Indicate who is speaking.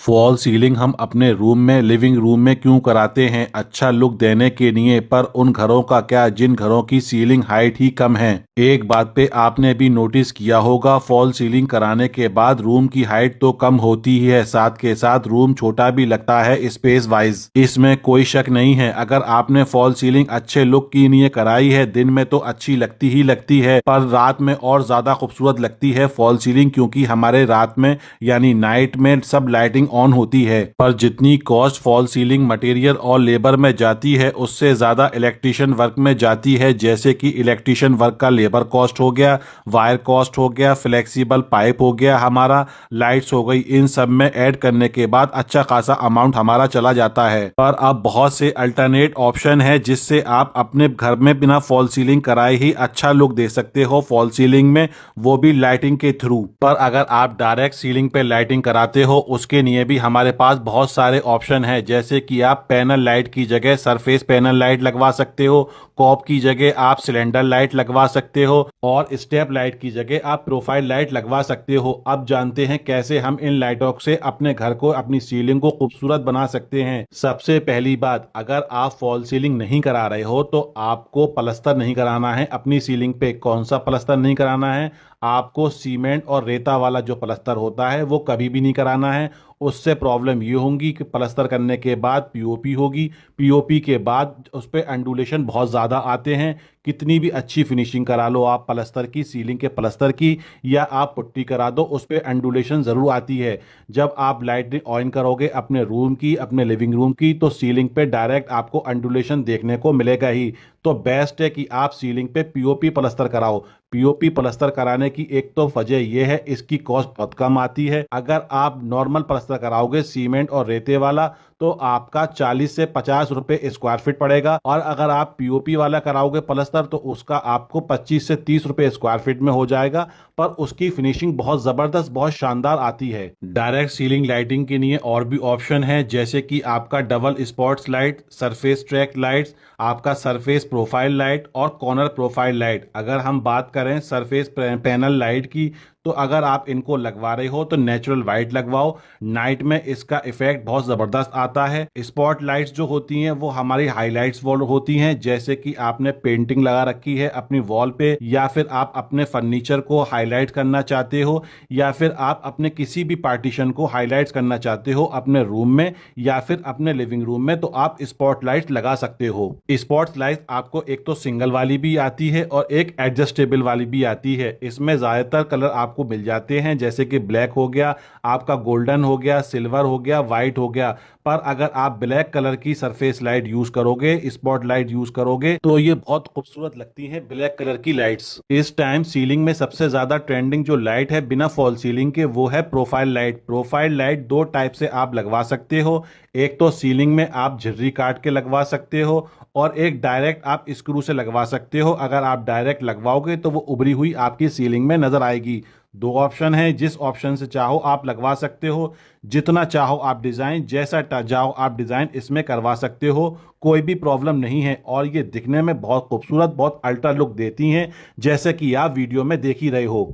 Speaker 1: Fall ceiling हम अपने room में, लिविंग रूम में क्यों कराते हैं? अच्छा लुक देने के लिए। पर उन घरों का क्या जिन घरों की सीलिंग हाइट ही कम है। एक बात पे आपने भी नोटिस किया होगा, फॉल सीलिंग कराने के बाद रूम की हाइट तो कम होती ही है, साथ के साथ रूम छोटा भी लगता है स्पेस वाइज। इसमें कोई शक नहीं है। अगर आपने फॉल सीलिंग अच्छे लुक के लिए कराई है, दिन में तो अच्छी लगती ही लगती है, पर रात में और ज्यादा खूबसूरत लगती है फॉल सीलिंग, क्योंकि हमारे रात में यानी नाइट में सब लाइटिंग ऑन होती है। पर जितनी कॉस्ट फॉल सीलिंग मटेरियल और लेबर में जाती है, उससे ज्यादा इलेक्ट्रिशियन वर्क में जाती है। जैसे कि इलेक्ट्रिशियन वर्क का लेबर कॉस्ट हो गया, वायर कॉस्ट हो गया, फ्लेक्सिबल पाइप हो गया, हमारा लाइट्स हो गई, इन सब में ऐड करने के बाद अच्छा खासा अमाउंट हमारा चला जाता है। पर अब बहुत से अल्टरनेट ऑप्शन है जिससे आप अपने घर में बिना फॉल सीलिंग कराए ही अच्छा लुक दे सकते हो फॉल सीलिंग में, वो भी लाइटिंग के थ्रू। पर अगर आप डायरेक्ट सीलिंग पे लाइटिंग कराते हो, उसके लिए भी हमारे पास बहुत सारे ऑप्शन है। जैसे कि आप पैनल लाइट की जगह सरफेस पैनल लाइट लगवा सकते हो, कॉप की जगह आप सिलेंडर लाइट लगवा सकते हो, और स्टेप लाइट की जगह आप प्रोफाइल लाइट लगवा सकते हो। अब जानते हैं कैसे हम इन लाइटों से अपने घर को, अपनी सीलिंग को खूबसूरत बना सकते हैं। सबसे पहली बात, अगर आप फॉल सीलिंग नहीं करा रहे हो तो आपको प्लस्तर नहीं कराना है अपनी सीलिंग पे। कौन सा प्लस्तर नहीं कराना है? आपको सीमेंट और रेता वाला जो प्लस्तर होता है वो कभी भी नहीं कराना है। उससे प्रॉब्लम ये होगी कि प्लस्तर करने के बाद पीओपी होगी, पीओपी के बाद उस पर अंडुलेशन बहुत ज़्यादा आते हैं। कितनी भी अच्छी फिनिशिंग करा लो आप प्लस्तर की, सीलिंग के प्लस्तर की, या आप पुट्टी करा दो, उस पर अंडुलेशन ज़रूर आती है। जब आप लाइट ऑन करोगे अपने रूम की, अपने लिविंग रूम की, तो सीलिंग पे डायरेक्ट आपको अंडुलेशन देखने को मिलेगा ही। तो बेस्ट है कि आप सीलिंग पे पीओपी प्लस्तर कराओ। पीओपी प्लस्तर कराने की एक तो वजह यह है, इसकी कॉस्ट बहुत कम आती है। अगर आप नॉर्मल प्लस्तर कराओगे सीमेंट और रेते वाला, तो आपका 40 से 50 रुपए स्क्वायर फीट पड़ेगा, और अगर आप पीओपी वाला कराओगे प्लस्तर तो उसका आपको 25 से 30 रुपए स्क्वायर फीट में हो जाएगा। पर उसकी फिनिशिंग बहुत जबरदस्त, बहुत शानदार आती है। डायरेक्ट सीलिंग लाइटिंग के लिए और भी ऑप्शन है, जैसे कि आपका double spots light, surface track lights, आपका सरफेस प्रोफाइल लाइट और कॉर्नर प्रोफाइल लाइट। अगर हम बात करें सरफेस पैनल लाइट की, तो अगर आप इनको लगवा रहे हो तो नेचुरल वाइट लगवाओ। नाइट में इसका इफेक्ट बहुत जबरदस्त आता है। स्पॉट लाइट्स जो होती हैं वो हमारी हाइलाइट्स वॉल होती हैं, जैसे कि आपने पेंटिंग लगा रखी है अपनी वॉल पे, या फिर आप अपने फर्नीचर को हाईलाइट करना चाहते हो, या फिर आप अपने किसी भी पार्टीशन को हाईलाइट करना चाहते हो अपने रूम में या फिर अपने लिविंग रूम में, तो आप स्पॉट लाइट लगा सकते हो। स्पॉट लाइट आपको एक तो सिंगल वाली भी आती है और एक एडजस्टेबल वाली भी आती है। इसमें ज्यादातर कलर आपको मिल जाते हैं, जैसे कि ब्लैक हो गया, आपका गोल्डन हो गया, सिल्वर हो गया, व्हाइट हो गया। पर अगर आप ब्लैक कलर की सरफेस लाइट यूज करोगे, स्पॉट लाइट यूज करोगे, तो ये बहुत खूबसूरत लगती है ब्लैक कलर की लाइट्स। इस टाइम सीलिंग में सबसे ज्यादा ट्रेंडिंग जो लाइट है बिना फॉल सीलिंग के, वो है प्रोफाइल लाइट। प्रोफाइल लाइट दो टाइप से आप लगवा सकते हो। एक तो सीलिंग में आप झिर्री काट के लगवा सकते हो, और एक डायरेक्ट आप स्क्रू से लगवा सकते हो। अगर आप डायरेक्ट लगवाओगे तो वो उभरी हुई आपकी सीलिंग में नजर आएगी। दो ऑप्शन है, जिस ऑप्शन से चाहो आप लगवा सकते हो। जितना चाहो आप डिजाइन, जैसा चाहो आप डिजाइन इसमें करवा सकते हो, कोई भी प्रॉब्लम नहीं है। और ये दिखने में बहुत खूबसूरत, बहुत अल्ट्रा लुक देती हैं, जैसे कि आप वीडियो में देख ही रहे हो।